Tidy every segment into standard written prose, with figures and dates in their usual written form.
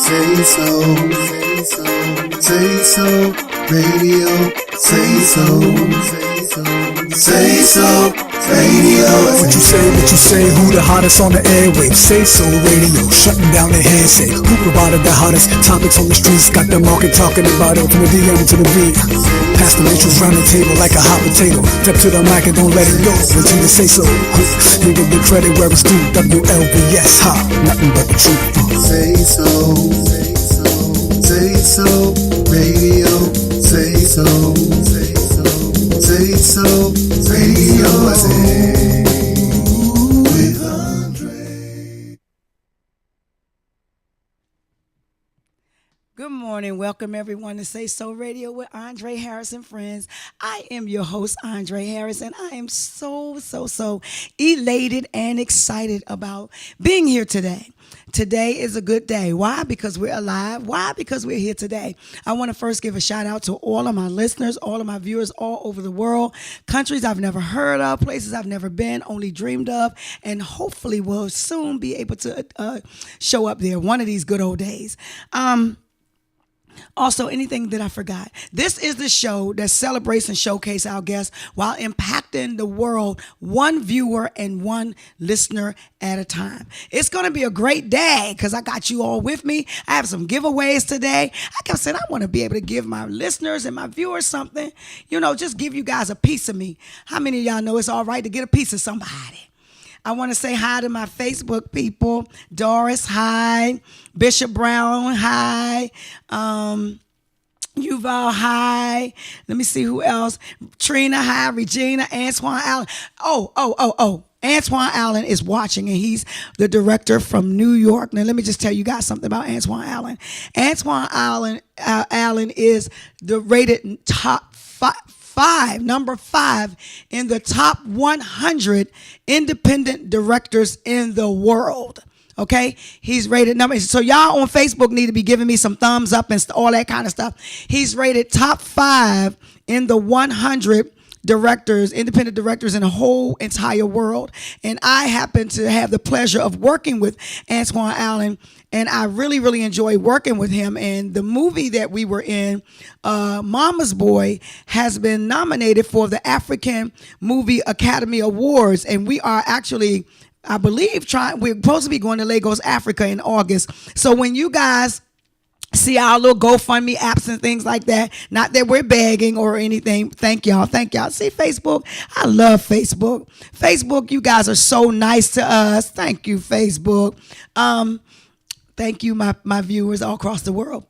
SaySo Radio, SaySo Radio. What you say, who the hottest on the airwaves? SaySo Radio, shutting down the headset. Who provided the hottest topics on the streets? Got the market talking about it from the DM to the V. Pass the intros round the table like a hot potato. Step to the mic and don't let it go until you say so. You give the credit where it's due. WLVS, hot, nothing but the truth. SaySo Radio, SaySo Radio, with Andre. Good morning. Welcome everyone to SaySo Radio with Andre Harris and friends. I am your host, Andre Harris, and I am so elated and excited about being here today. Today is a good day. Why? Because we're alive. Why? Because we're here today. I want to first give a shout out to all of my listeners, all of my viewers all over the world, countries I've never heard of, places I've never been, only dreamed of, and hopefully will soon be able to show up there one of these good old days. Also, anything that I forgot. This is the show that celebrates and showcases our guests while impacting the world one viewer and one listener at a time. It's going to be a great day because I got you all with me. I have some giveaways today. I kept saying I want to be able to give my listeners and my viewers something, just give you guys a piece of me. How many of y'all know it's all right to get a piece of somebody? I want to say hi to my Facebook people. Doris, hi. Bishop Brown, hi. Yuval, hi. Let me see who else. Trina, hi. Regina, Antoine Allen. Oh. Antoine Allen is watching, and he's the director from New York. Now, let me just tell you guys something about Antoine Allen. Antoine Allen is the rated top number 5 in the top 100 independent directors in the world. Okay, he's rated number. So y'all on Facebook need to be giving me some thumbs up and all that kind of stuff. He's rated top 5 in the 100 independent directors in the whole entire world. And I happen to have the pleasure of working with Antoine Allen, and I really enjoy working with him. And the movie that we were in, Mama's Boy, has been nominated for the African Movie Academy Awards, and we are actually, I believe, we're supposed to be going to Lagos, Africa in August. So when you guys see our little GoFundMe apps and things like that, not that we're begging or anything. Thank y'all. See, Facebook, I love Facebook. Facebook, you guys are so nice to us. Thank you, Facebook. Thank you, my viewers all across the world.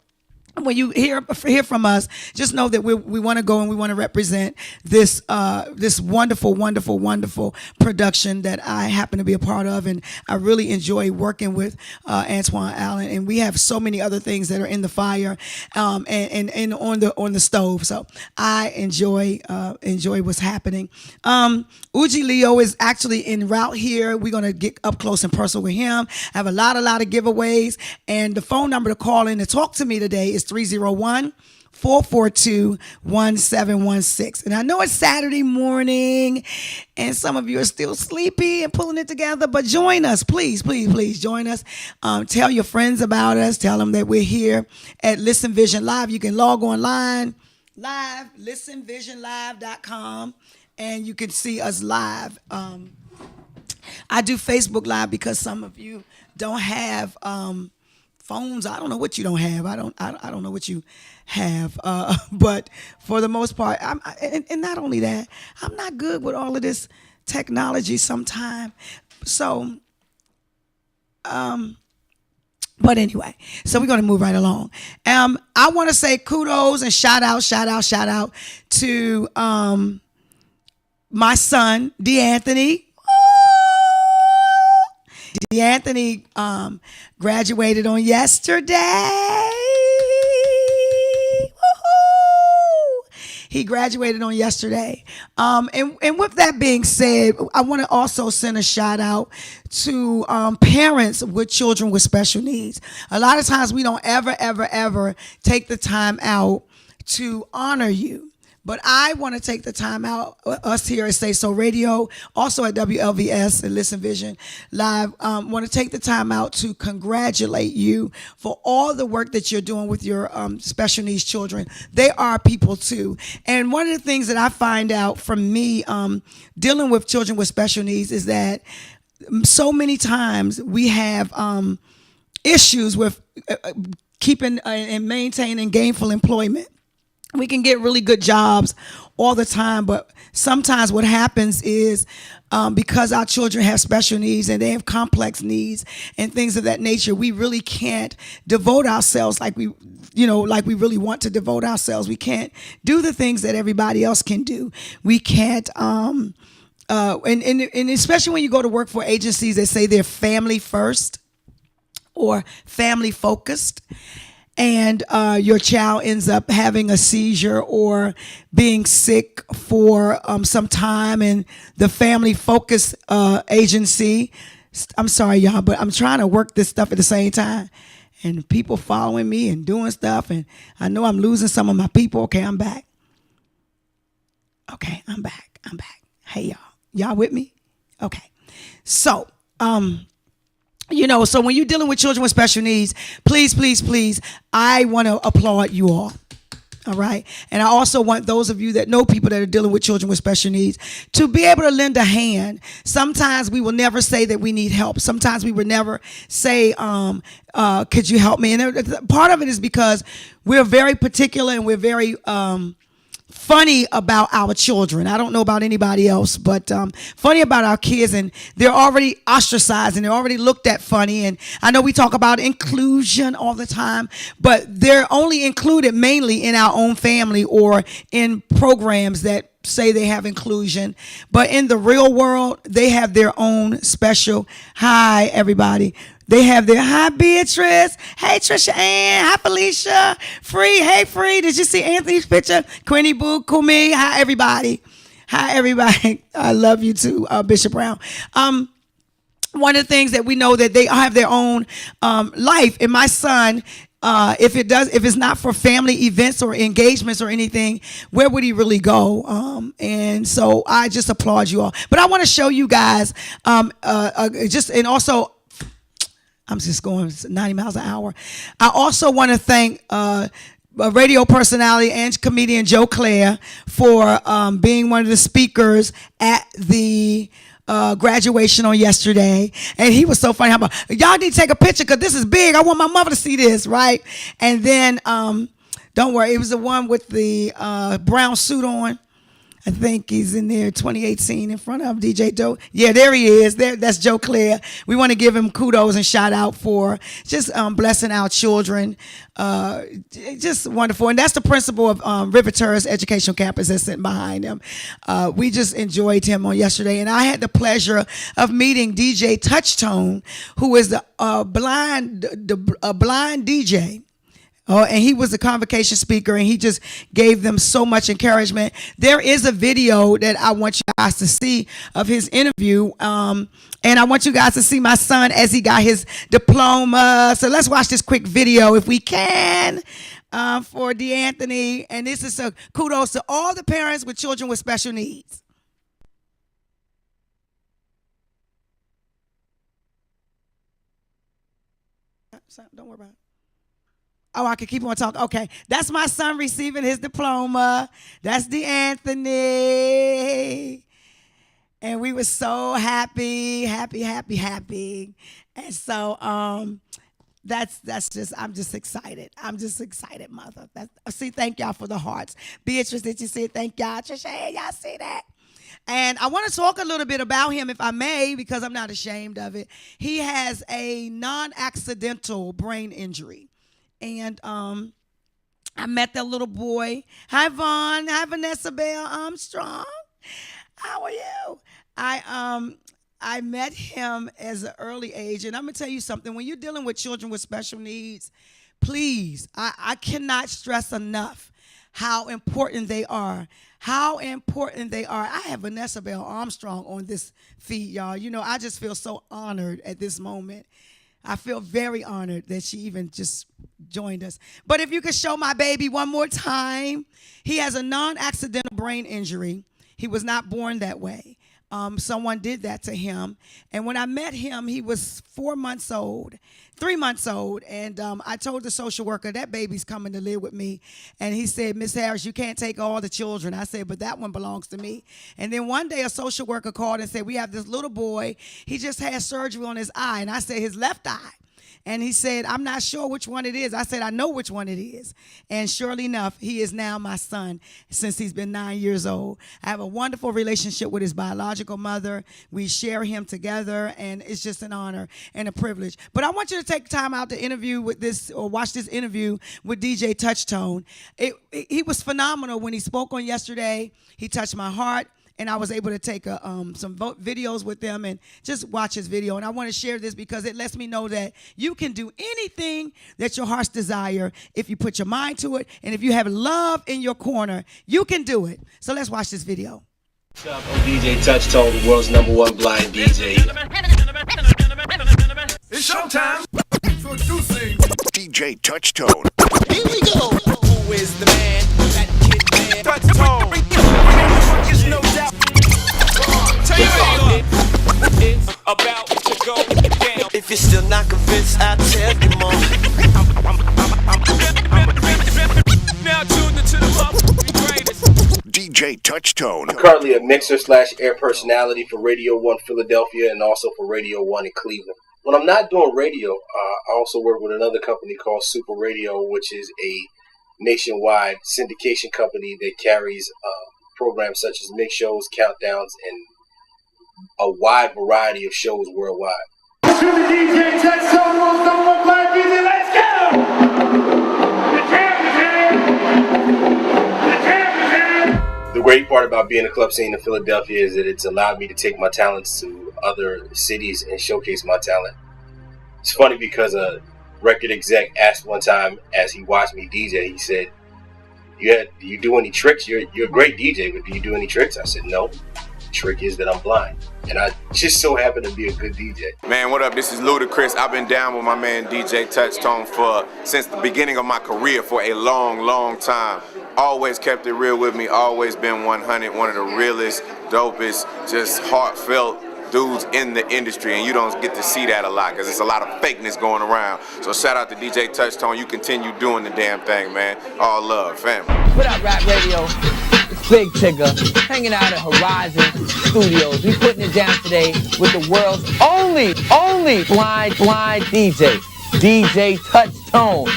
When you hear from us, just know that we want to go and we want to represent this wonderful production that I happen to be a part of, and I really enjoy working with Antoine Allen. And we have so many other things that are in the fire and on the stove. So I enjoy what's happening. Uji Leo is actually en route here. We're gonna get up close and personal with him. I have a lot of giveaways, and the phone number to call in to talk to me today is 301-442-1716. And I know it's Saturday morning and some of you are still sleepy and pulling it together, but join us. Please join us. Tell your friends about us. Tell them that we're here at Listen Vision Live. You can log online live, listenvisionlive.com, and you can see us live. I do Facebook Live because some of you don't have phones. I don't know what you don't have. I don't know what you have. But for the most part, and not only that, I'm not good with all of this technology sometimes. So, but anyway, so we're going to move right along. I want to say kudos and shout out to my son, DeAnthony. DeAnthony graduated on yesterday. Woo-hoo! He graduated on yesterday. And with that being said, I want to also send a shout out to parents with children with special needs. A lot of times we don't ever take the time out to honor you. But I want to take the time out, us here at SaySo Radio, also at WLVS and Listen Vision Live, want to take the time out to congratulate you for all the work that you're doing with your special needs children. They are people too. And one of the things that I find out from me dealing with children with special needs is that so many times we have issues with keeping and maintaining gainful employment. We can get really good jobs all the time, but sometimes what happens is because our children have special needs and they have complex needs and things of that nature, we really can't devote ourselves like we really want to devote ourselves. We can't do the things that everybody else can do. We can't, and especially when you go to work for agencies that say they're family first or family focused, and your child ends up having a seizure or being sick for some time, and the family focus agency, I'm sorry y'all, but I'm trying to work this stuff at the same time, and people following me and doing stuff, and I know I'm losing some of my people. Okay, I'm back. Okay, I'm back. Hey y'all with me? Okay, so so when you're dealing with children with special needs, please, I want to applaud you all. All right. And I also want those of you that know people that are dealing with children with special needs to be able to lend a hand. Sometimes we will never say that we need help. Sometimes we would never say, could you help me? And part of it is because we're very particular and we're very funny about our children. I don't know about anybody else, but funny about our kids, and they're already ostracized and they're already looked at funny. And I know we talk about inclusion all the time, but they're only included mainly in our own family or in programs that say they have inclusion. But in the real world, they have their own special. Hi, everybody. They have their, hi, Beatrice. Hey, Trisha Ann. Hi, Felicia. Free. Hey, Free. Did you see Anthony's picture? Queenie Boo, Kumi. Hi, everybody. Hi, everybody. I love you too, Bishop Brown. One of the things that we know that they have their own life. And my son, if it's not for family events or engagements or anything, where would he really go? And so I just applaud you all. But I want to show you guys and also, I'm just going 90 miles an hour. I also want to thank radio personality and comedian Joe Claire for being one of the speakers at the graduation on yesterday. And he was so funny. How about, y'all need to take a picture because this is big. I want my mother to see this, right? And then, don't worry, it was the one with the brown suit on. I think he's in there 2018 in front of DJ Joe. Yeah, there he is. That's Joe Claire. We want to give him kudos and shout out for just blessing our children. Just wonderful. And that's the principal of River Terrace Educational Campus that's sitting behind him. We just enjoyed him on yesterday. And I had the pleasure of meeting DJ Touchtone, who is a blind DJ. Oh, and he was a convocation speaker, and he just gave them so much encouragement. There is a video that I want you guys to see of his interview, and I want you guys to see my son as he got his diploma. So let's watch this quick video if we can for DeAnthony. And this is a kudos to all the parents with children with special needs. Don't worry about it. Oh, I can keep on talking. Okay, that's my son receiving his diploma. That's DeAnthony. And we were so happy. And so that's just, I'm just excited. Mother. See, thank y'all for the hearts. Beatrice, did you see it? Thank y'all. Trisha, y'all see that? And I want to talk a little bit about him, if I may, because I'm not ashamed of it. He has a non-accidental brain injury. And I met that little boy. Hi, Vaughn. Hi, Vanessa Bell Armstrong. How are you? I met him as an early age. And I'm going to tell you something. When you're dealing with children with special needs, please, I cannot stress enough how important they are. How important they are. I have Vanessa Bell Armstrong on this feed, y'all. You know, I just feel so honored at this moment. I feel very honored that she even just joined us. But if you could show my baby one more time, he has a non-accidental brain injury. He was not born that way. Someone did that to him. And when I met him, he was 3 months old. And I told the social worker, that baby's coming to live with me. And he said, Miss Harris, you can't take all the children. I said, but that one belongs to me. And then one day a social worker called and said, we have this little boy. He just had surgery on his eye. And I said, his left eye. And he said, I'm not sure which one it is. I said, I know which one it is. And surely enough, he is now my son since he's been 9 years old. I have a wonderful relationship with his biological mother. We share him together, and it's just an honor and a privilege. But I want you to take time out to interview with this, or watch this interview with DJ Touchtone. He was phenomenal when he spoke on yesterday. He touched my heart. And I was able to take some videos with them and just watch his video. And I want to share this because it lets me know that you can do anything that your heart's desire if you put your mind to it. And if you have love in your corner, you can do it. So let's watch this video. What's up? I'm DJ Touchtone, the world's #1 blind DJ. It's showtime. Introducing DJ Touchtone. Here we go. Who is the man? That kid man. Touchtone. There's no doubt. Tell you what it's about to go down. If you're still not convinced, I'll tell you more. Now tuned into the greatest. DJ Touchtone. I'm currently a mixer/air personality for Radio 1 Philadelphia and also for Radio 1 in Cleveland. When I'm not doing radio, I also work with another company called Super Radio, which is a nationwide syndication company that carries programs such as mix shows, countdowns, and a wide variety of shows worldwide. DJ Touchtone, most #1 blind DJ, let's go! The champ is here! The great part about being a club scene in Philadelphia is that it's allowed me to take my talents to other cities and showcase my talent. It's funny because a record exec asked one time as he watched me DJ, he said, do you do any tricks? You're a great DJ, but do you do any tricks? I said, no. The trick is that I'm blind. And I just so happen to be a good DJ. Man, what up? This is Ludacris. I've been down with my man DJ Touchtone since the beginning of my career for a long, long time. Always kept it real with me, always been 100, one of the realest, dopest, just heartfelt dudes in the industry, and you don't get to see that a lot because there's a lot of fakeness going around. So shout out to DJ Touchtone. You continue doing the damn thing, man. All love, family. What up, Rap Radio? It's Big Tigger, hanging out at Horizon Studios. We putting it down today with the world's only blind DJ, DJ Touchtone.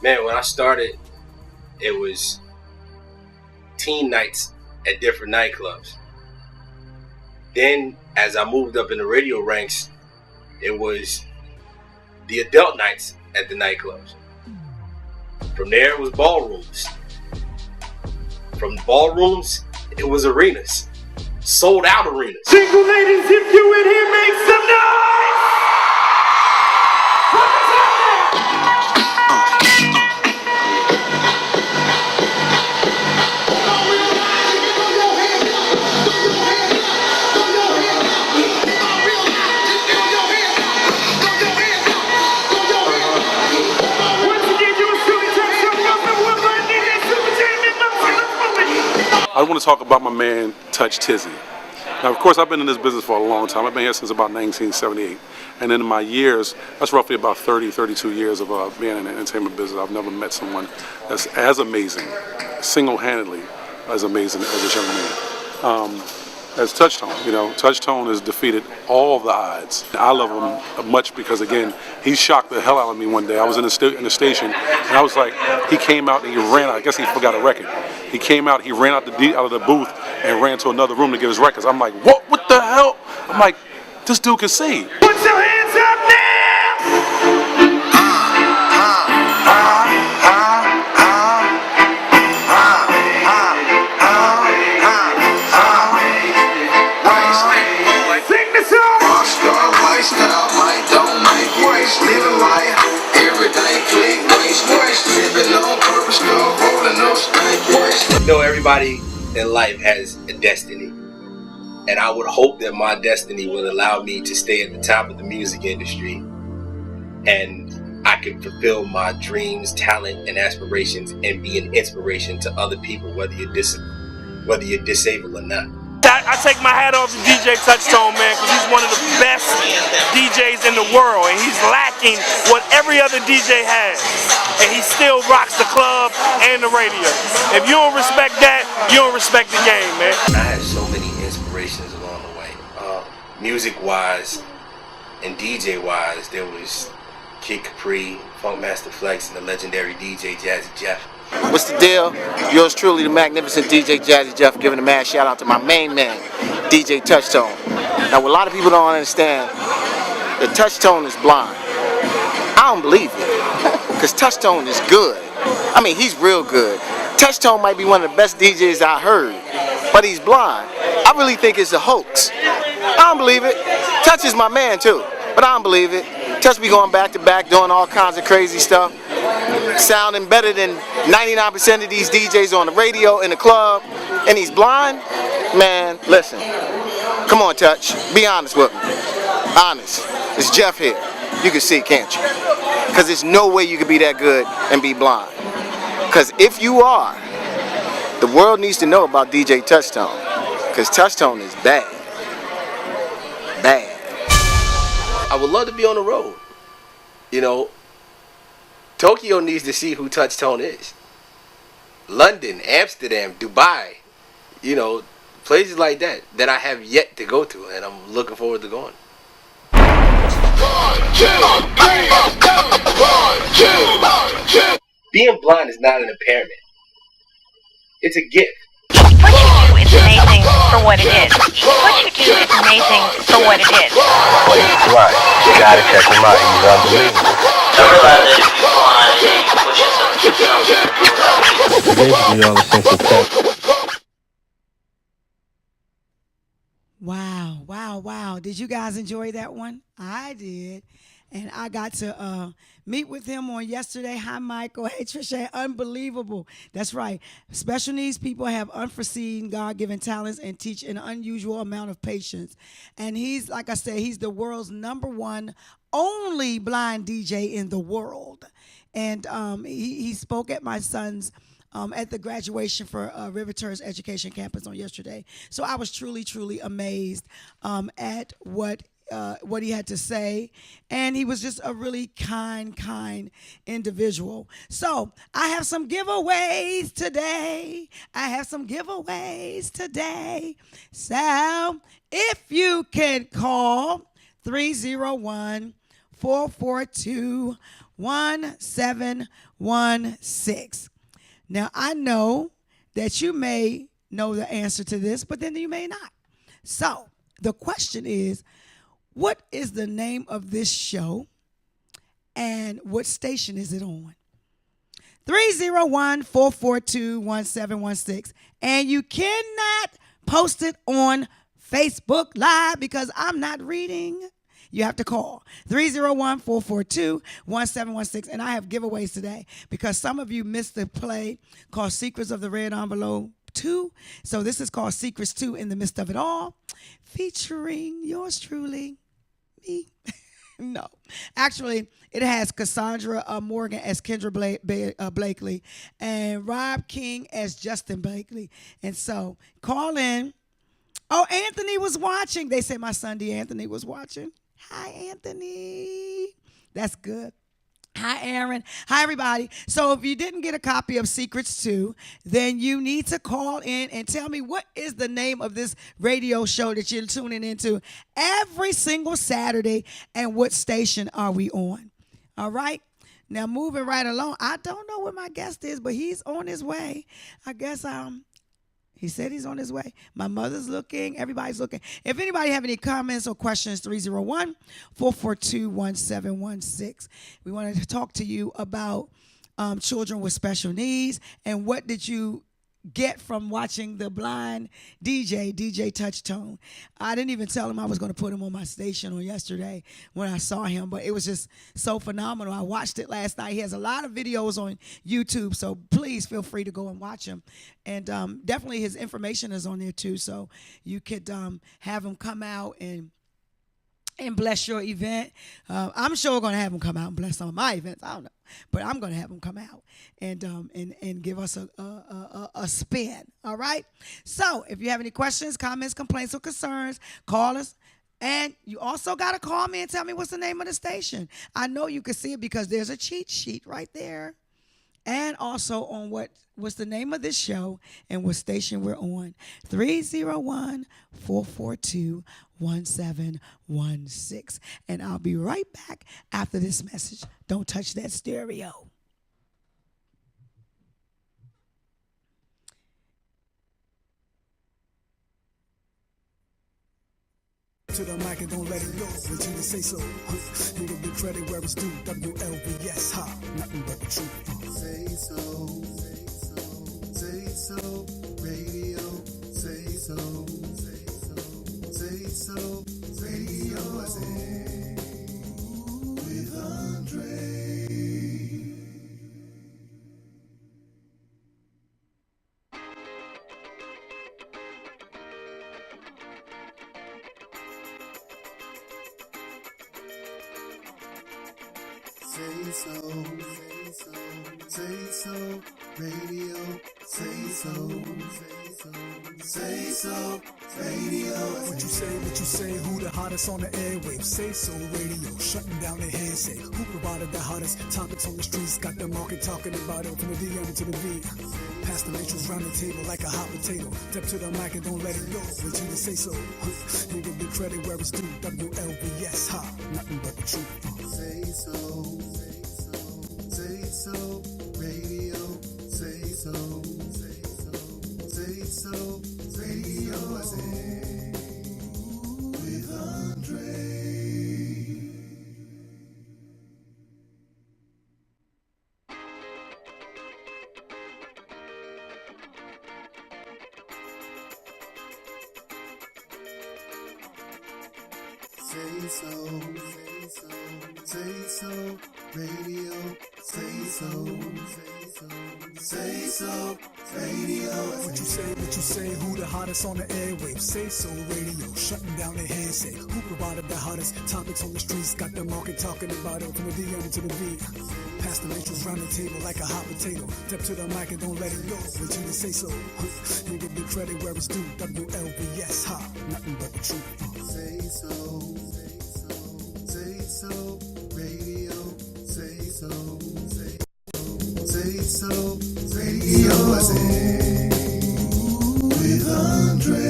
Man, when I started, it was teen nights at different nightclubs. Then, as I moved up in the radio ranks, it was the adult nights at the nightclubs. From there, it was ballrooms. From ballrooms, it was arenas. Sold out arenas. Single ladies, if you in here, make some noise! I want to talk about my man, Touch Tizzy. Now, of course, I've been in this business for a long time. I've been here since about 1978. And in my years, that's roughly about 30, 32 years of being in the entertainment business. I've never met someone that's as amazing, single-handedly as amazing as this young man. As Touchtone, you know, Touchtone has defeated all the odds. I love him much because, again, he shocked the hell out of me one day. I was in the station, and I was like, he came out and he ran out. I guess he forgot a record. He came out, he ran out of the booth and ran to another room to get his records. I'm like, what the hell? I'm like, this dude can sing. Put your hands up now! Sing the song! Rockstar lifestyle, might don't make waste. Living life, everyday click, waste. Living You know, everybody in life has a destiny. And I would hope that my destiny would allow me to stay at the top of the music industry. And I can fulfill my dreams, talent, and aspirations and be an inspiration to other people, whether you're disabled or not. I take my hat off to DJ Touchstone, man, because he's one of the best DJs in the world, and he's lacking what every other DJ has. And he still rocks the club and the radio. If you don't respect that, you don't respect the game, man. I had so many inspirations along the way. Music-wise and DJ-wise, there was Kid Capri, Funkmaster Flex, and the legendary DJ Jazzy Jeff. What's the deal? Yours truly, the magnificent DJ Jazzy Jeff, giving a mad shout out to my main man, DJ Touchstone. Now, what a lot of people don't understand, that Touchstone is blind. I don't believe it, because Touchstone is good. I mean, he's real good. Touchstone might be one of the best DJs I heard, but he's blind. I really think it's a hoax. I don't believe it. Touch is my man, too, but I don't believe it. Touch be going back to back, doing all kinds of crazy stuff, sounding better than 99% of these DJs on the radio, in the club, and he's blind? Man, listen. Come on, Touch. Be honest with me. Honest. It's Jeff here. You can see, can't you? Because there's no way you can be that good and be blind. Because if you are, the world needs to know about DJ Touchstone. Because Touchstone is bad. Bad. I would love to be on the road. You know, Tokyo needs to see who Touchstone is. London, Amsterdam, Dubai, you know, places like that I have yet to go to, and I'm looking forward to going. Being blind is not an impairment. It's a gift. What you do is amazing for what it is. What you do is amazing for what it is. Well, he's blind. You gotta check him out. He's unbelievable. I realize that if you're blind, you can push yourself to do something. Basically, all the sense of touch. Wow. Did you guys enjoy that one? I did. And I got to meet with him on yesterday. Hi, Michael. Hey, Trisha. Unbelievable. That's right. Special needs people have unforeseen God-given talents and teach an unusual amount of patience. And he's, like I said, he's the world's #1 only blind DJ in the world. And he spoke at my son's at the graduation for River Terrace Education Campus on yesterday. So I was truly, truly amazed at what he had to say, and he was just a really kind individual. So I have some giveaways today. So if you can call 301-442-1716. Now, I know that you may know the answer to this, but then you may not. So the question is, what is the name of this show and what station is it on? 301-442-1716. And you cannot post it on Facebook Live because I'm not reading. You have to call 301-442-1716. And I have giveaways today because some of you missed the play called Secrets of the Red Envelope 2. So this is called Secrets 2 in the Midst of It All, featuring yours truly, me. No. Actually, it has Cassandra Morgan as Kendra Blakely and Rob King as Justin Blakely. And so call in. Oh, Anthony was watching. They say my son DeAnthony was watching. Hi, Anthony. That's good. Hi, Aaron. Hi, everybody. So if you didn't get a copy of Secrets 2, then you need to call in and tell me what is the name of this radio show that you're tuning into every single Saturday and what station are we on. All right? Now, moving right along. I don't know where my guest is, but he's on his way. I guess he said he's on his way. My mother's looking. Everybody's looking. If anybody have any comments or questions, 301-442-1716. We wanted to talk to you about children with special needs and what did you get from watching the blind DJ Touchtone. I didn't even tell him I was going to put him on my station on yesterday when I saw him, but it was just so phenomenal. I watched it last night. He has a lot of videos on YouTube, so please feel free to go and watch him. And definitely his information is on there too, so you could have him come out and bless your event. I'm sure we're going to have him come out and bless some of my events. I don't know. But I'm going to have him come out and give us a spin, all right? So if you have any questions, comments, complaints, or concerns, call us. And you also got to call me and tell me what's the name of the station. I know you can see it because there's a cheat sheet right there. And also on what's the name of this show and what station we're on. 301-442-1716. And I'll be right back after this message. Don't touch that stereo. To the mic and don't let it go. Would you say so? You give me credit where it's due. WLVS, ha, nothing but the truth. SaySo Radio, SaySo Radio, with Andre. SaySo Radio, SaySo Radio. What you say, who the hottest on the airwaves? SaySo Radio, shutting down the hearsay. Who provided the hottest topics on the streets? Got the market talking about it from the DM to the V. Pass the matrix round the table like a hot potato. Step to the mic and don't let it go. What you say so? You give me credit where it's due. WLVS, ha, nothing but the truth. SaySo Radio, SaySo Radio, with Andre. SaySo Radio, SaySo Radio. What you say, who the hottest on the airwaves? SaySo Radio, shutting down the hearsay. Who provided the hottest topics on the streets? Got the market talking about it from the DM to the V. Pass the matrix round the table like a hot potato. Step to the mic and don't let it go. What you say so? You give me credit where it's due. WLVS, ha, nothing but the truth. SaySo Radio, SaySo Radio, with Andre.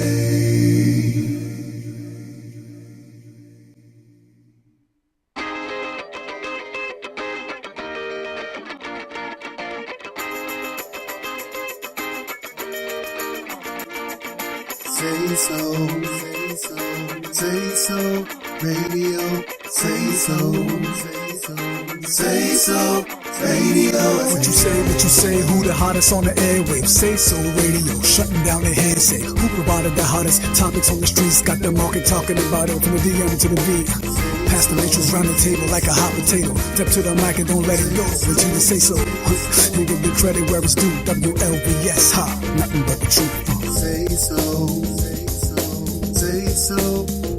SaySo Radio, SaySo Radio. What you say, who the hottest on the airwaves? SaySo Radio, shutting down the hearsay. Who provided the hottest topics on the streets? Got the market talking about it from the DM to the V. Pass the matrix round the table like a hot potato. Step to the mic and don't let it go. What you say so? You give me credit where it's due. WLVS, ha, nothing but the truth. SaySo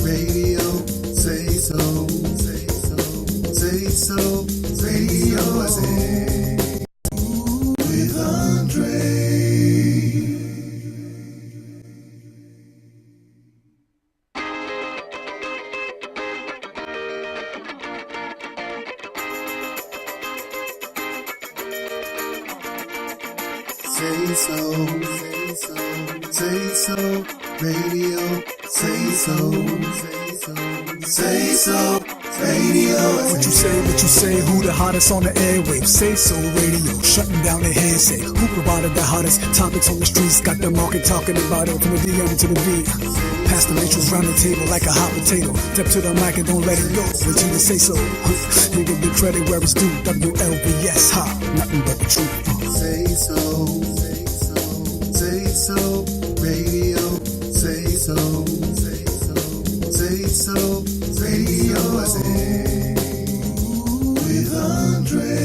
Radio, SaySo Radio, with Andre. SaySo Radio, SaySo Radio. What you say, who the hottest on the airwaves? SaySo Radio, shutting down the hearsay. Who provided the hottest topics on the streets? Got the market talking about it from the DM to the V. Pass the matrix round the table like a hot potato. Step to the mic and don't let it go. What you say so? You give me credit where it's due. WLVS, ha, nothing but the truth. SaySo SaySo Radio. SaySo. SaySo Radio. With Andre.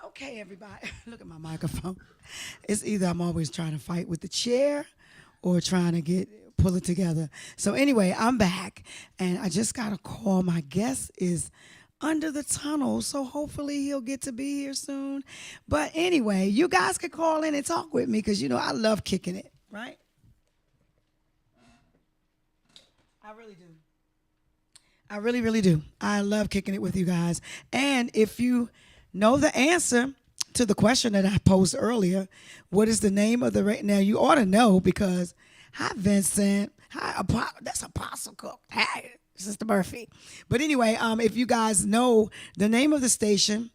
Okay, everybody, look at my microphone. It's either I'm always trying to fight with the chair or trying to pull it together. So anyway, I'm back, and I just got a call. My guest is under the tunnel, so hopefully he'll get to be here soon. But anyway, you guys can call in and talk with me because, you know, I love kicking it, right? I really do. I really, really do. I love kicking it with you guys. And if you know the answer to the question that I posed earlier, what is the name of the now you ought to know because hi Vincent, hi that's Apostle Cook, hi Sister Murphy. But anyway, if you guys know the name of the station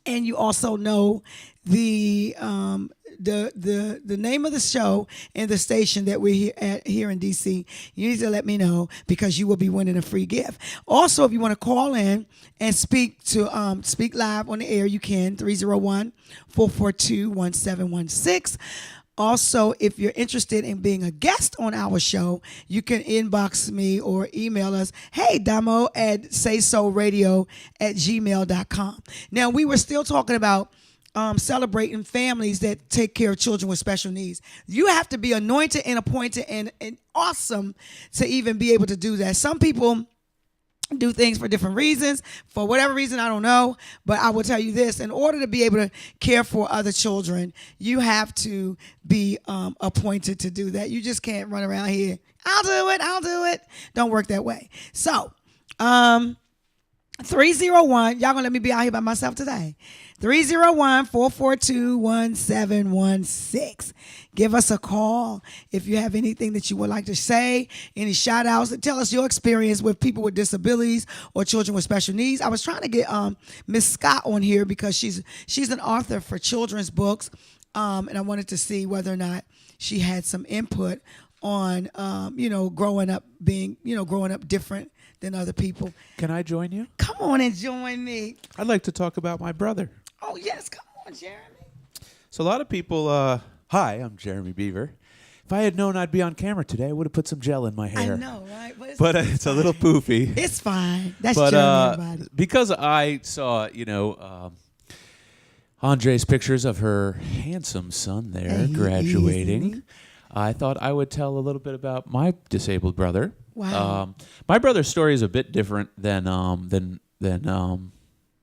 and you also know the name of the show and the station that we're here in DC, you need to let me know because you will be winning a free gift. Also, if you want to call in and speak live on the air, you can 301-442-1716. Also, if you're interested in being a guest on our show, you can inbox me or email us, hey, Damo at SaySoRadio@gmail.com. Now, we were still talking about celebrating families that take care of children with special needs. You have to be anointed and appointed and awesome to even be able to do that. Some people do things for different reasons. For whatever reason, I don't know. But I will tell you this. In order to be able to care for other children, you have to be appointed to do that. You just can't run around here. I'll do it. Don't work that way. So, 301, y'all gonna let me be out here by myself today. 301-442-1716. Give us a call if you have anything that you would like to say, any shout outs, and tell us your experience with people with disabilities or children with special needs. I was trying to get Miss Scott on here because she's an author for children's books, and I wanted to see whether or not she had some input on growing up different than other people. Can I join you? Come on and join me. I'd like to talk about my brother. Oh, yes. Come on, Jeremy. So a lot of people, hi, I'm Jeremy Beaver. If I had known I'd be on camera today, I would have put some gel in my hair. I know, right? But it's a little poofy. It's fine. That's Jeremy, everybody. Because I saw, Andre's pictures of her handsome son there graduating, I thought I would tell a little bit about my disabled brother. Wow. My brother's story is a bit different than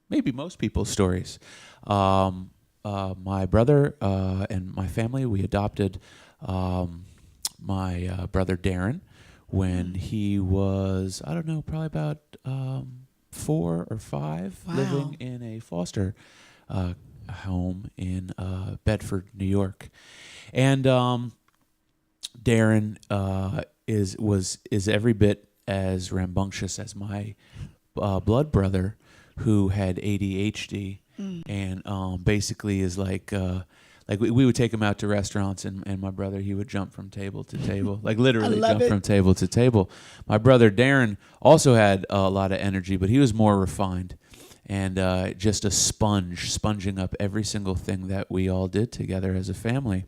maybe most people's stories. My brother and my family, we adopted my brother Darren when he was, I don't know, probably about 4 or 5, living in a foster home in Bedford, New York. And Darren is every bit as rambunctious as my blood brother, who had ADHD, and basically is like we would take him out to restaurants, and my brother, he would jump from table to table, like literally jump from table to table. My brother Darren also had a lot of energy, but he was more refined and just a sponging up every single thing that we all did together as a family.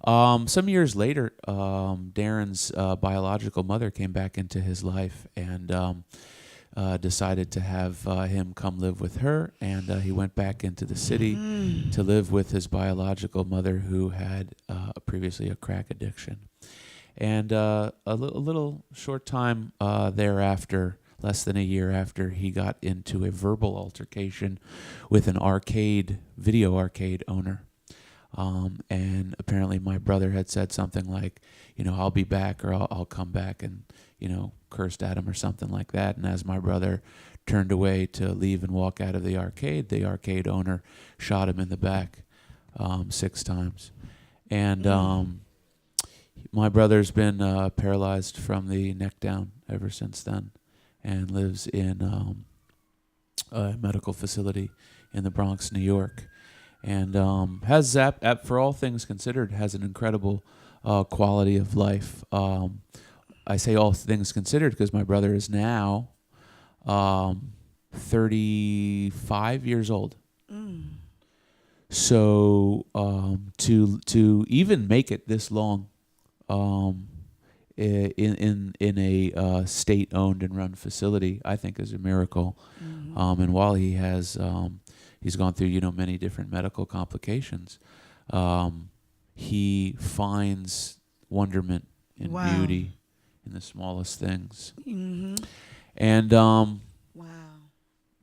Some years later, Darren's biological mother came back into his life and decided to have him come live with her, and he went back into the city to live with his biological mother, who had previously a crack addiction. And a little short time thereafter, less than a year after, he got into a verbal altercation with an video arcade owner. And apparently my brother had said something like, I'll be back, or I'll come back, and, cursed at him or something like that. And as my brother turned away to leave and walk out of the arcade owner shot him in the back 6 times. And my brother's been paralyzed from the neck down ever since then, and lives in a medical facility in the Bronx, New York. And has for all things considered, has an incredible quality of life. I say all things considered because my brother is now 35 years old. So to even make it this long, in a state-owned and run facility, I think is a miracle. And while he has he's gone through many different medical complications, he finds wonderment and beauty in the smallest things. And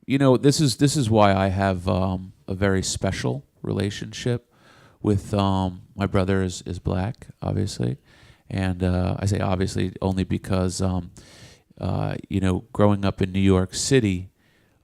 this is why I have a very special relationship with my brother is black, obviously. And I say obviously only because, growing up in New York City,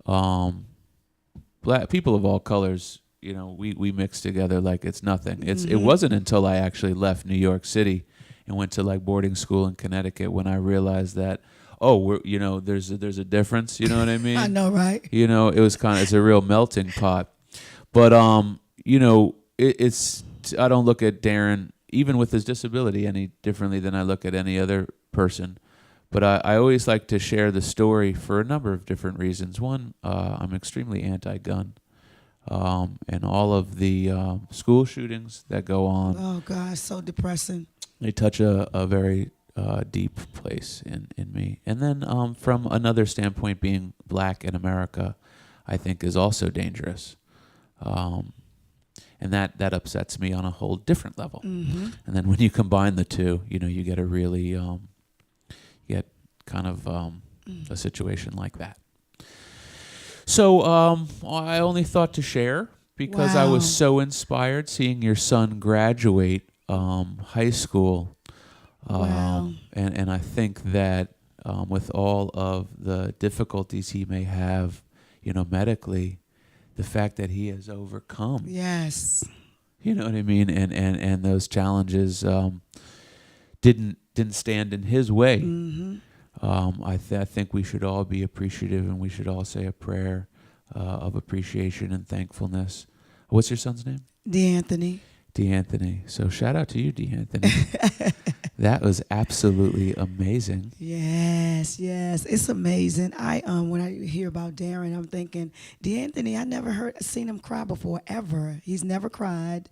black people of all colors, we mix together like it's nothing. It wasn't until I actually left New York City and went to like boarding school in Connecticut when I realized that, there's a difference. You know what I mean? I know, right? It's a real melting pot. But it's I don't look at Darren, even with his disability, any differently than I look at any other person. But I always like to share the story for a number of different reasons. One, I'm extremely anti-gun. And all of the school shootings that go on. Oh, God, so depressing. They touch a very deep place in me. And then from another standpoint, being black in America, I think is also dangerous. And that upsets me on a whole different level. And then when you combine the two, you get a really, get kind of a situation like that. So I only thought to share because I was so inspired seeing your son graduate high school. And I think that with all of the difficulties he may have, medically, the fact that he has overcome. Yes. You know what I mean? And those challenges didn't stand in his way. I think we should all be appreciative, and we should all say a prayer of appreciation and thankfulness. What's your son's name? D'Anthony. D'Anthony. So shout out to you, D'Anthony. That was absolutely amazing. Yes, it's amazing. When I hear about Darren, I'm thinking, D'Anthony, I never seen him cry before ever. He's never cried.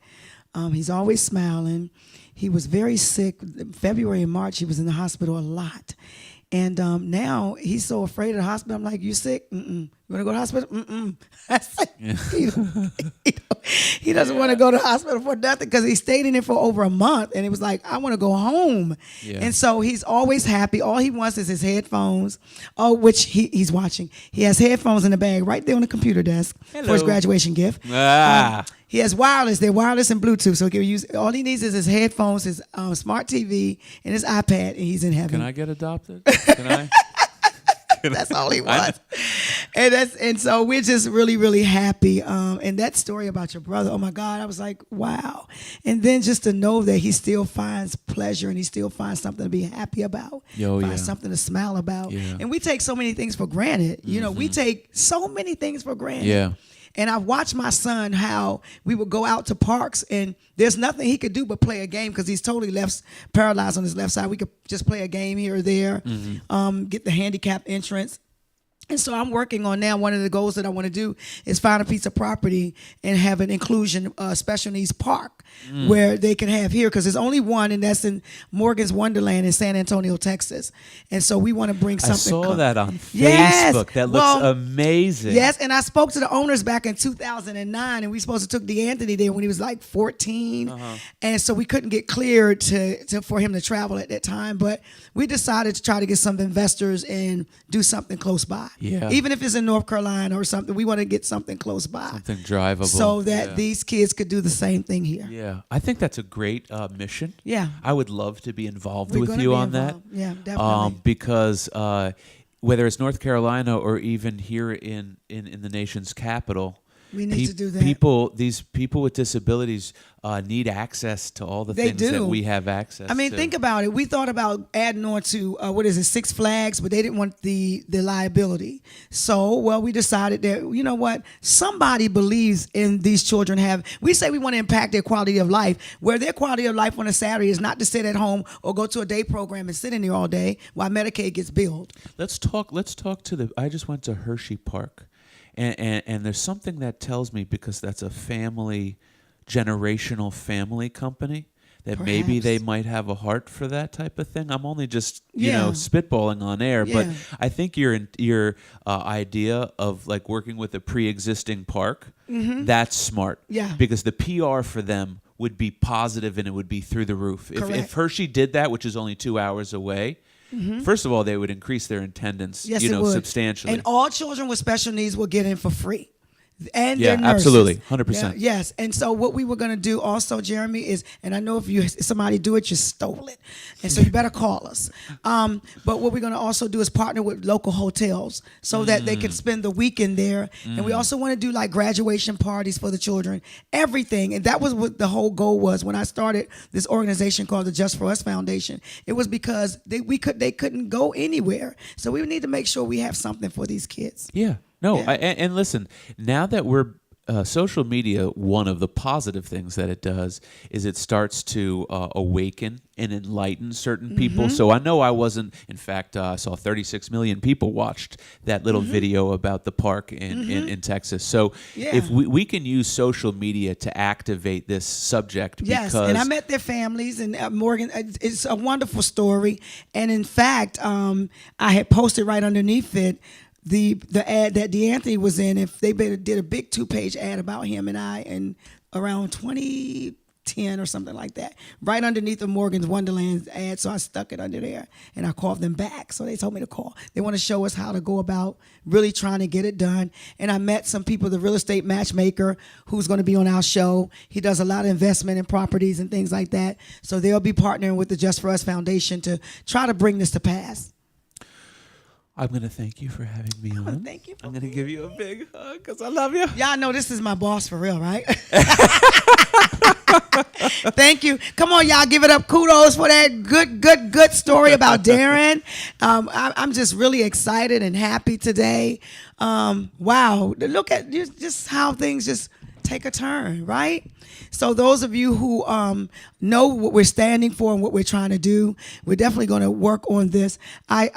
He's always smiling. He was very sick. February and March, he was in the hospital a lot. And now he's so afraid of the hospital. I'm like, you sick? Mm-mm. You want to go to the hospital? He doesn't want to go to the hospital for nothing because he stayed in it for over a month. And it was like, I want to go home. Yeah. And so he's always happy. All he wants is his headphones, which he's watching. He has headphones in the bag right there on the computer desk for his graduation gift. He has wireless. They're wireless and Bluetooth. So he can use, all he needs is his headphones, his smart TV, and his iPad, and he's in heaven. Can I get adopted? Can I? That's all he wants. And so we're just really, really happy. And that story about your brother, oh my God, I was like, wow. And then just to know that he still finds pleasure and he still finds something to be happy about. Something to smile about. Yeah. And we take so many things for granted. We take so many things for granted. Yeah. And I watched my son how we would go out to parks and there's nothing he could do but play a game because he's totally paralyzed on his left side. We could just play a game here or there, get the handicap entrance. And so I'm working on now, one of the goals that I want to do is find a piece of property and have an inclusion special needs park where they can have here, because there's only one, and that's in Morgan's Wonderland in San Antonio, Texas. And so we want to bring something. I saw that on Facebook. That looks amazing. Yes, and I spoke to the owners back in 2009, and we supposed to took D'Anthony there when he was like 14. And so we couldn't get cleared for him to travel at that time. But we decided to try to get some investors and do something close by. Yeah. Even if it's in North Carolina or something, we want to get something close by. Something drivable. So that these kids could do the same thing here. Yeah. I think that's a great mission. Yeah. I would love to be involved with you on that. Yeah, definitely. Because whether it's North Carolina or even here in the nation's capital, We need to do that. These people with disabilities need access to all the things that we have access to. I mean, think about it. We thought about adding on to, Six Flags, but they didn't want the liability. So, we decided that, you know what? Somebody believes in these children we say we want to impact their quality of life, where their quality of life on a Saturday is not to sit at home or go to a day program and sit in there all day while Medicaid gets billed. Let's talk I just went to Hershey Park. And there's something that tells me, because that's a generational family company, that maybe they might have a heart for that type of thing. I'm only just spitballing on air, but I think your idea of like working with a pre-existing park, that's smart. Yeah, because the PR for them would be positive and it would be through the roof. If Hershey did that, which is only 2 hours away. First of all, they would increase their attendance, substantially. And all children with special needs will get in for free. And their nurses. Absolutely, 100%. Yes, and so what we were going to do also, Jeremy, is, and I know if somebody do it, you stole it, and so you better call us. But what we're going to also do is partner with local hotels so that they can spend the weekend there. And we also want to do like graduation parties for the children, everything. And that was what the whole goal was when I started this organization called the Just For Us Foundation. It was because they couldn't go anywhere, so we need to make sure we have something for these kids. Yeah. No, and listen, now that we're social media, one of the positive things that it does is it starts to awaken and enlighten certain people. So I know I wasn't, in fact, I saw 36 million people watched that little video about the park in Texas. So if we can use social media to activate this subject. Yes, and I met their families, and Morgan, it's a wonderful story. And in fact, I had posted right underneath it the ad that DeAnthony was in. If they did a big 2-page ad about him and I, and around 2010 or something like that, right underneath the Morgan's Wonderland ad. So I stuck it under there and I called them back. So they told me to call. They want to show us how to go about really trying to get it done. And I met some people, the real estate matchmaker who's going to be on our show. He does a lot of investment in properties and things like that. So they'll be partnering with the Just For Us Foundation to try to bring this to pass. I'm going to thank you for having me on. Thank you. I'm going to give you a big hug because I love you. Y'all know this is my boss for real, right? Thank you. Come on, y'all. Give it up. Kudos for that good story about Darren. I'm just really excited and happy today. Wow. Look at just how things just take a turn, right? So those of you who know what we're standing for and what we're trying to do, we're definitely going to work on this. I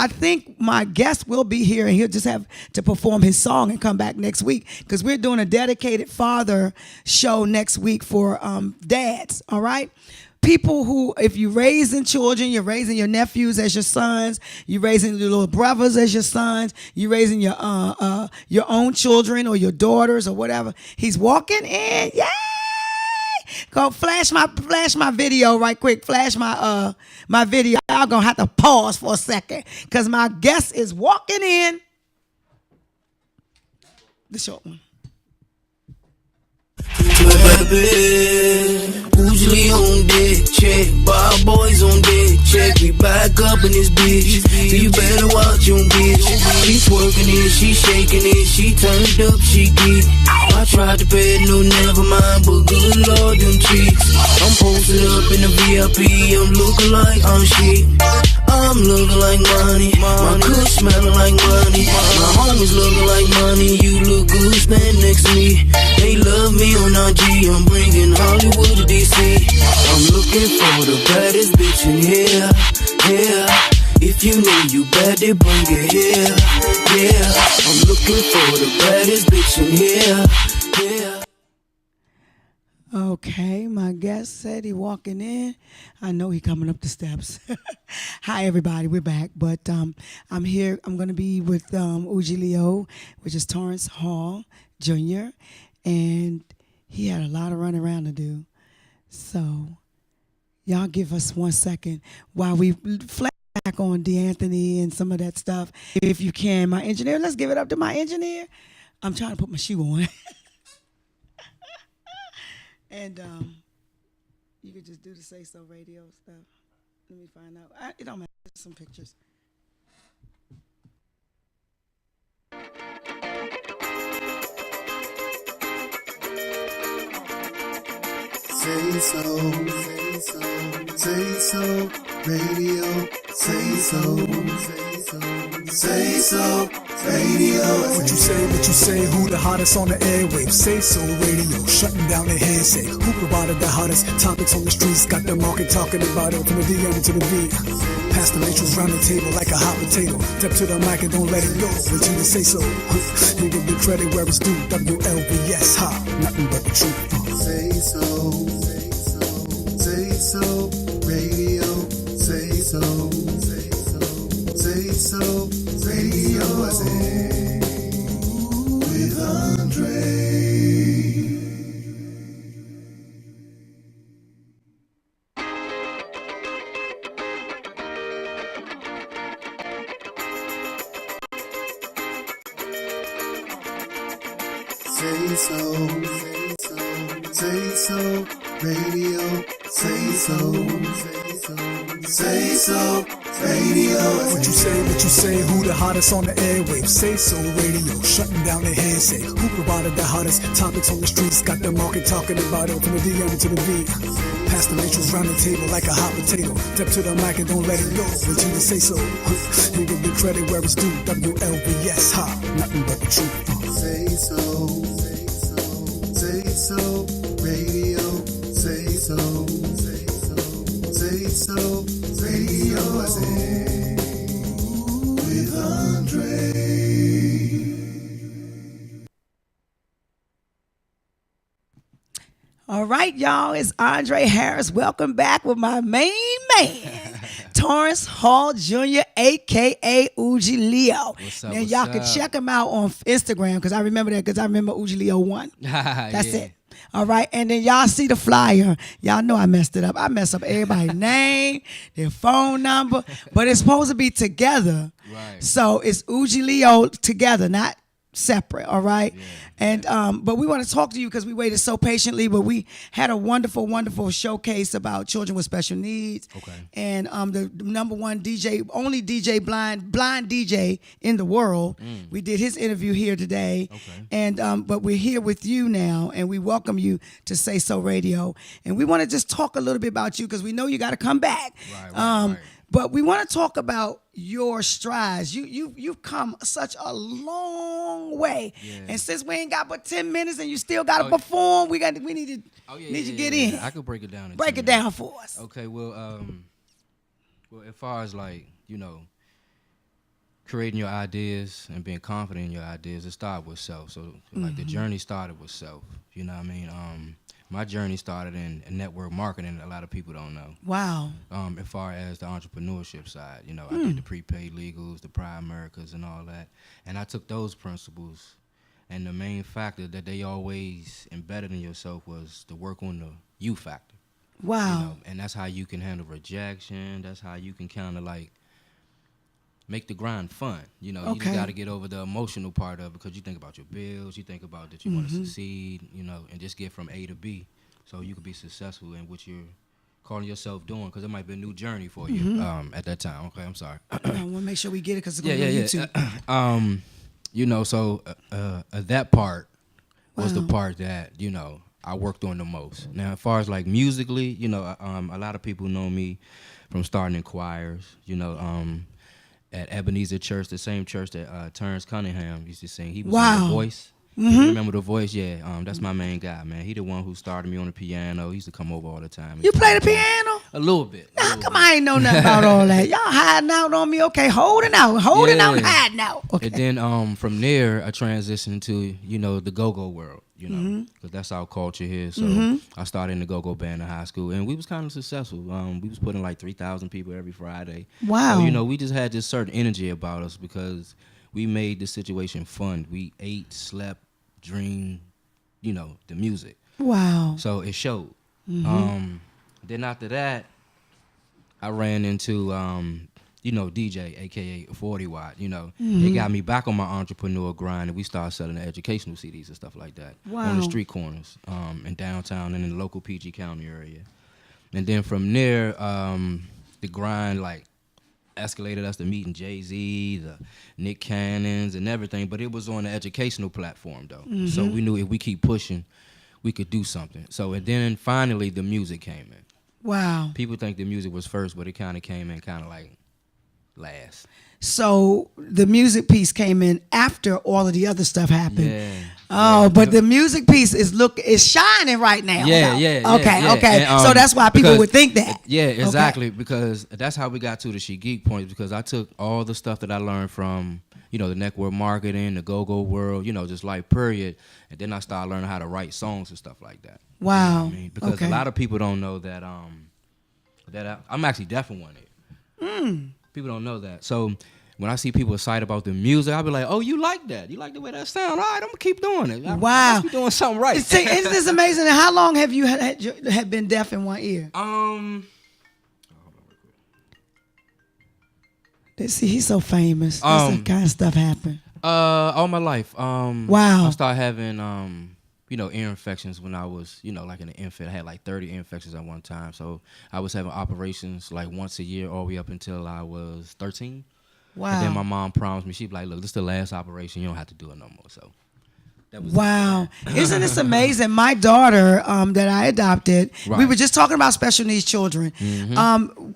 think my guest will be here, and he'll just have to perform his song and come back next week, because we're doing a dedicated father show next week for dads, all right? People who, if you're raising children, you're raising your nephews as your sons, you're raising your little brothers as your sons, you're raising your own children or your daughters or whatever. He's walking in, yay! Go flash my video right quick. Flash my video. I'm gonna have to pause for a second because my guest is walking in. The short one. Usually on deck, check. Bar boys on deck, check. We back up in this bitch, so you better watch your bitch. She twerking it, she shaking it, she turned up, she geek. I tried to pay it, no never mind, but good lord, them cheeks. I'm posted up in the VIP, I'm looking like I'm shit. I'm looking like money, my kush smelling like money. My homies looking like money, you look good, stand next to me. They love me on IG, I'm bringing Hollywood to DC. I'm looking for the baddest bitch in here, yeah. If you know you bad, then bring it here, yeah. I'm looking for the baddest bitch in here, yeah. Okay, my guest said he walking in. I know he coming up the steps. Hi, everybody. We're back. But I'm here. I'm going to be with Uji Leo, which is Torrance Hall Jr., and he had a lot of running around to do. So y'all give us 1 second while we flash back on DeAnthony and some of that stuff. If you can, my engineer. Let's give it up to my engineer. I'm trying to put my shoe on. And you could just do the SaySo Radio stuff. Let me find out. It don't matter. Some pictures. Say so, say so, say so, radio, say so, say so, say so, radio. What you say, who the hottest on the airwaves? Say so radio, shutting down the hearsay. Who provided the hottest topics on the streets? Got the market talking about it from the DM to the V. Pass the matrix round the table like a hot potato. Step to the mic and don't let it go. What you say so? You give the credit where it's due. WLVS, ha, nothing but the truth. Say so, say so, say so, radio, say so, say so, say so, radio, say with Andre. Say so, say so, say so, radio, say so, say so, say so, radio. What you say, who the hottest on the airwaves? Say so radio, shutting down the hearsay. Who provided the hottest topics on the streets? Got the market talking about it from the DM to the V. Pass the matrix round the table like a hot potato. Step to the mic and don't let it go. What you say so? You give the credit where it's due. WLVS, ha, nothing but the truth. Say so, say so, say so, radio, say so, say so, say so, radio, say with Andre. All right, y'all, it's Andre Harris. Welcome back with my main man, Torrance Hall Jr., a.k.a. Uji Leo. What's up, Now, what's y'all can up? check him out on Instagram because I remember that because I remember Uji Leo 1. That's Yeah. it. All right, and then y'all see the flyer. Y'all know I messed it up. I messed up everybody's name, their phone number, but it's supposed to be together. Right. So it's Uji Leo together, not separate. All right. Yeah. And but we want to talk to you because we waited so patiently. But we had a wonderful, wonderful showcase about children with special needs. Okay. And the number one DJ, only DJ blind DJ in the world. We did his interview here today. Okay. And but we're here with you now, and we welcome you to SaySo Radio. And we want to just talk a little bit about you because we know you got to come back. Right. But we want to talk about your strides. You've come such a long way, and since we ain't got but 10 minutes, and you still got to perform, we need to get in. I could break it down. Break it down for us. Okay. Well, as far as like creating your ideas and being confident in your ideas, it started with self. So like the journey started with self. You know what I mean? My journey started in network marketing. A lot of people don't know. Wow. As far as the entrepreneurship side, I did the prepaid legals, the Pride Americas, and all that. And I took those principles, and the main factor that they always embedded in yourself was to work on the you factor. Wow. And that's how you can handle rejection. That's how you can kind of like make the grind fun. You just got to get over the emotional part of it because you think about your bills, you think about that you want to succeed, and just get from A to B so you can be successful in what you're calling yourself doing because it might be a new journey for you at that time. Okay, I'm sorry. I want to make sure we get it because it's going to be YouTube. So that part was the part that, I worked on the most. Now, as far as like musically, a lot of people know me from starting in choirs, at Ebenezer Church, the same church that Terrence Cunningham used to sing. He was in The Voice. You remember The Voice? Yeah, that's my main guy, man. He the one who started me on the piano. He used to come over all the time. You play the piano? A little bit. Nah, come on, I ain't know nothing about all that. Y'all hiding out on me. Okay, holding out, hiding out. Okay. And then from there, I transitioned to, the go-go world, because that's our culture here. So I started in the go-go band in high school, and we was kind of successful. We was putting like 3,000 people every Friday. Wow. So, we just had this certain energy about us because we made the situation fun. We ate, slept, dreamed, the music. Wow. So it showed. Then after that, I ran into, DJ, a.k.a. 40 Watt. It got me back on my entrepreneur grind, and we started selling the educational CDs and stuff like that on the street corners in downtown and in the local PG County area. And then from there, the grind, escalated us to meeting Jay-Z, the Nick Cannons, and everything, but it was on the educational platform, though. So we knew if we keep pushing, we could do something. So and then finally the music came in. Wow. People think the music was first, but it kind of came in kind of like last. So the music piece came in after all of the other stuff happened. Yeah. Oh, but the music piece is shining right now. Yeah. Okay. And, so that's why people would think that. Yeah, exactly. Okay. Because that's how we got to the She Geek point. Because I took all the stuff that I learned from, the network marketing, the go-go world, just life period, and then I started learning how to write songs and stuff like that. Wow. You know what I mean? Because a lot of people don't know that I'm actually deaf in one ear. People don't know that. So when I see people excited about the music, I'll be like, "Oh, you like that? You like the way that sound? All right, I'm gonna keep doing it. I must be doing something right." Isn't this amazing? And how long have you had been deaf in one ear? See, he's so famous. This kind of stuff happen. All my life. Wow. I started having ear infections when I was, like an infant. I had like 30 ear infections at one time. So I was having operations like once a year all the way up until I was 13. Wow. And then my mom promised me, she'd be like, "Look, this is the last operation. You don't have to do it no more." So that was wow. Isn't this amazing? My daughter that I adopted, we were just talking about special needs children.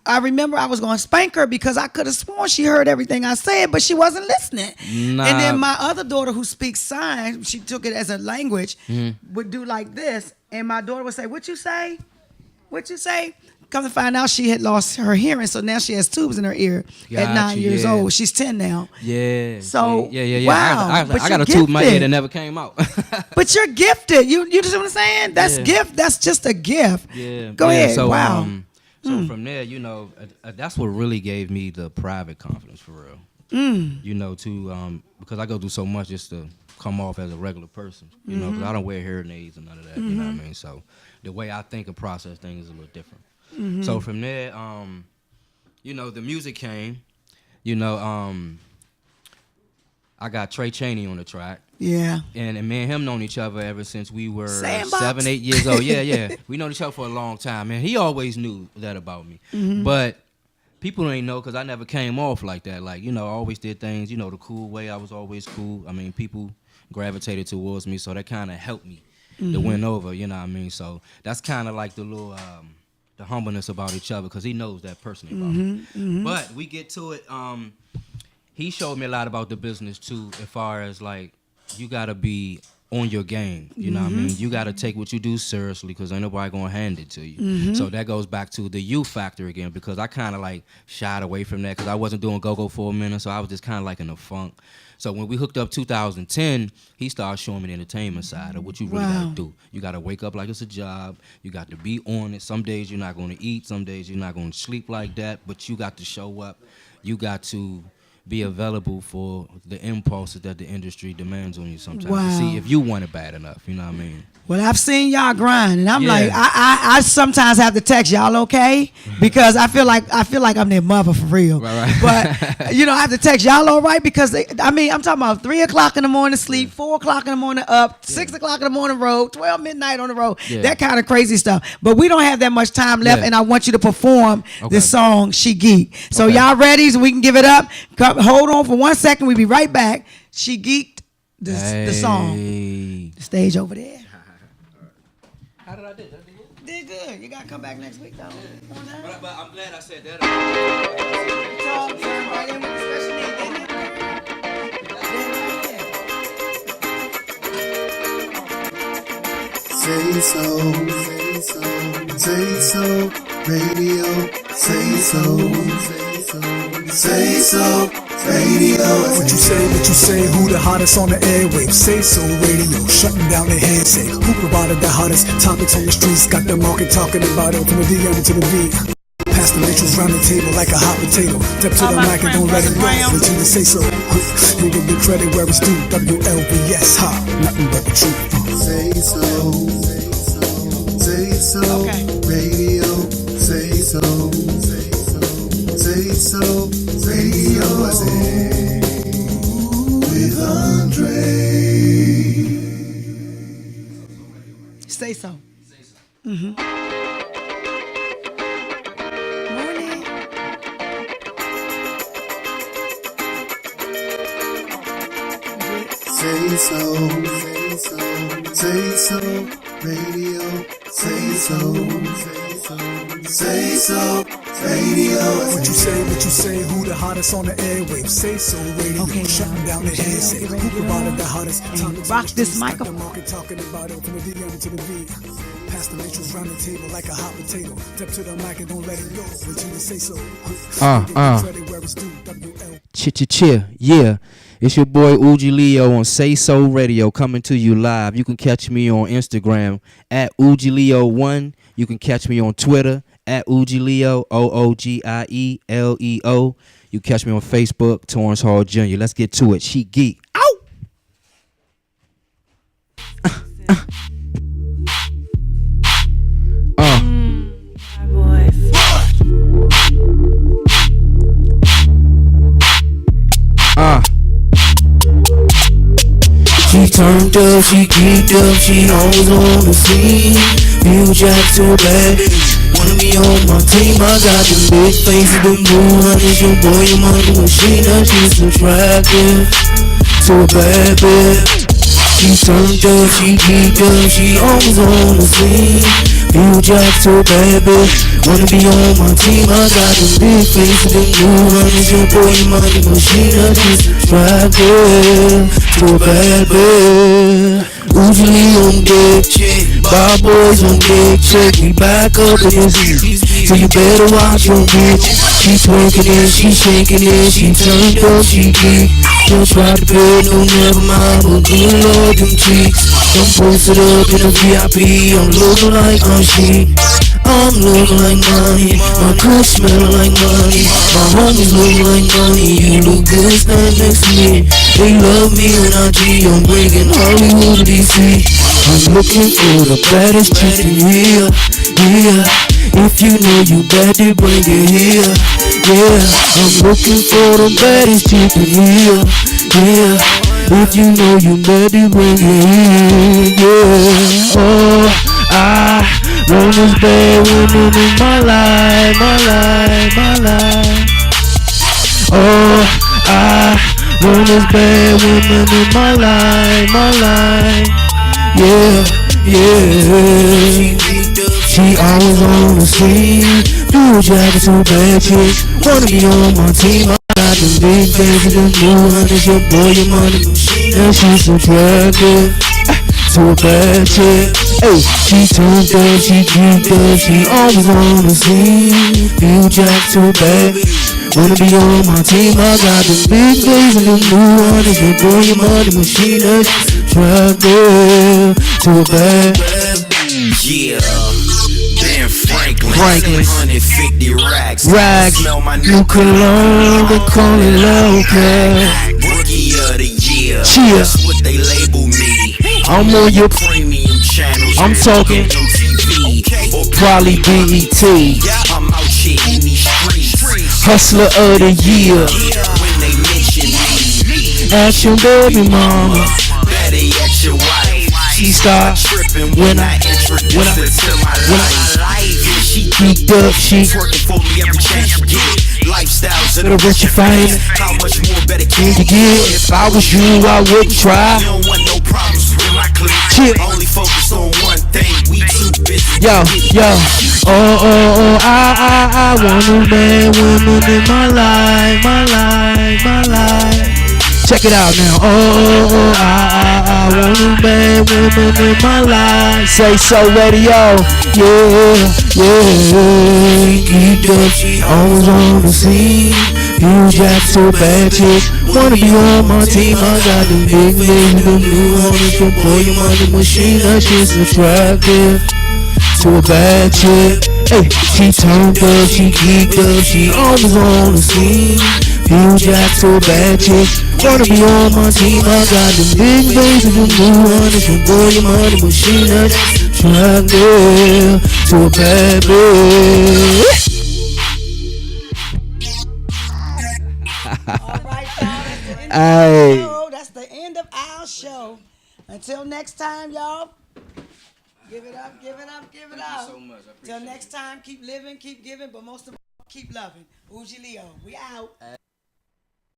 I remember I was going to spank her because I could have sworn she heard everything I said, but she wasn't listening. Nah. And then my other daughter who speaks signs, she took it as a language, would do like this. And my daughter would say, "What you say? What you say?" Come to find out she had lost her hearing, so now she has tubes in her ear at 9 years old. She's 10 now. Yeah. So yeah. Wow. I got a tube in my ear that never came out. But you're gifted. You know what I'm saying? That's gift. That's just a gift. Yeah. Go ahead. So, wow. So from there, that's what really gave me the private confidence for real. Because I go through so much just to come off as a regular person. Because I don't wear hearing aids and none of that. You know what I mean? So the way I think and process things is a little different. So from there, the music came. I got Trey Chaney on the track. Yeah. And me and him known each other ever since we were Sandbox. 7, 8 years old. Yeah. We known each other for a long time, man. He always knew that about me. But people ain't know because I never came off like that. Like, I always did things, the cool way. I was always cool. I mean, people gravitated towards me, so that kind of helped me to win over, you know what I mean? So that's kind of like the little... the humbleness about each other because he knows that personally about me. But we get to it. He showed me a lot about the business too, as far as like you gotta be on your game. You know what I mean? You gotta take what you do seriously because ain't nobody gonna hand it to you. So that goes back to the you factor again because I kind of like shied away from that because I wasn't doing go-go for a minute, so I was just kind of like in a funk. So when we hooked up 2010, he started showing me the entertainment side of what you really got to do. You got to wake up like it's a job. You got to be on it. Some days you're not going to eat. Some days you're not going to sleep like that. But you got to show up. You got to be available for the impulses that the industry demands on you sometimes. To see if you want it bad enough. You know what I mean? Well, I've seen y'all grind, and I'm like, I sometimes have to text y'all, okay, because I feel like I'm their mother for real. Right. But I have to text y'all all right because I'm talking about 3 o'clock in the morning sleep, 4 o'clock in the morning up, 6 o'clock in the morning road, 12 midnight on the road, that kind of crazy stuff. But we don't have that much time left, and I want you to perform this song, She Geek. So y'all ready? So we can give it up. Hold on for 1 second. We'll be right back. She Geeked the song. The stage over there. How did I do? Did good. You gotta come back next week though. But I'm glad I said that. Right in with the special needs, SaySo Radio, SaySo Radio. What you say, who the hottest on the airwaves? SaySo Radio, shutting down the headset. Who provided the hottest topics on the streets? Got the market talking about it from the DM to the V. Pass the matrix round the table like a hot potato. Step to the mic and don't let it go. Let you say so. You give the credit where it's due. WLVS, ha, nothing but the truth. SaySo Radio, SaySo Radio, I say, with Andre. SaySo. SaySo Radio. Say so. Say so. Radio. What you say, who the hottest on the airwaves? Say so radio. Okay, shutting down the headset. Who provided the hottest? Rock this microphone. Talking about it from the DM to the V. Pass the matrix round the table like a hot potato. Step to the mic and don't let it go until you say so. Yeah. It's your boy Uji Leo on SaySo Radio coming to you live. You can catch me on Instagram at UjiLeo1. You can catch me on Twitter at UjiLeo, OOGIELEO. You catch me on Facebook, Torrance Hall Jr. Let's get to it. She geek. Ow! She turned up, she geeked up, she always on the scene. Feel Jack so bad, wanna be on my team. I got the big faces, the blue honey, your boy, your money machine. And she's attractive to a bad bitch. She turned up, she geeked up, she always on the scene. Feel Jack so bad bitch, wanna be on my team. I got the big faces, the blue honey, your boy, your money machine. And she's attractive to a bad bitch. Usually on deck check, bad boys on deck check. We back up in this heat, so you better watch your bitch. She twerking it, she shaking it, she turned up, she geek. Don't try to pay, no never mind, but good lord them cheeks. I'm posted up in a VIP, I'm looking like she. I'm looking like money, my cush smell like money. My homies look like money, you look good, stand next to me. They love me when I G, I'm bringing Hollywood to DC. I'm looking for the baddest chick in here, yeah. If you know you bad, then bring it here, yeah. I'm looking for the baddest chick in here, yeah. If you know you bad, then bring it here, yeah. Oh, I want this bad woman in my life, my life, my life. Oh, I want this bad woman in my life, my life. Yeah, yeah. She always on the scene. Do jackets so bad chicks wanna be on my team. I got them big faces, them blue honey, your boy, your money machine. And she's attractive to a bad chick. Hey, she turned up, she geeked up, she always on the scene. Feel Jack so bad, wanna be on my team. I got them big days and them new honey, your boy, your money machine. And she's attractive to a bad. Yeah, Ben Franklin, 150 racks. Smell my new cologne, they call it Lopez. Rookie of the year, Cheer. That's what they label me. I'm on your premium channels. I'm talking MTV, or probably BET. I'm out here in these streets. Hustler of the year. When they mention me, Ask your baby mama. better yet your wife. She start tripping when I introduce her to my life. She geeked up, she twerking for me every chance you get. Lifestyles of the rich and famous. How much more better can you get? If I was you, I wouldn't try. You don't want no problems with my clique. Only focus on one thing. We too busy. Yo, I want a bad woman in my life, my life, my life. Check it out now. I want a bad woman in my life. SaySo Radio, yeah. Geeked up, she always on the scene. You Jack so bad chick, wanna be on my team. I got the big baby, the new honey, your boy, your money machine. That shit's attractive to a bad chick. Hey, she turned up, she geeked up, she always on the scene. You Jack so bad chick, wanna be on my team. I got the big bass and the new honey, your boy, your money machine. That's attractive to a bad bitch. That's the end of our show. Until next time, y'all. Give it up, give it up, give it up. So much. Till next time, keep living, keep giving, but most of all, keep loving. Uji Leo, we out.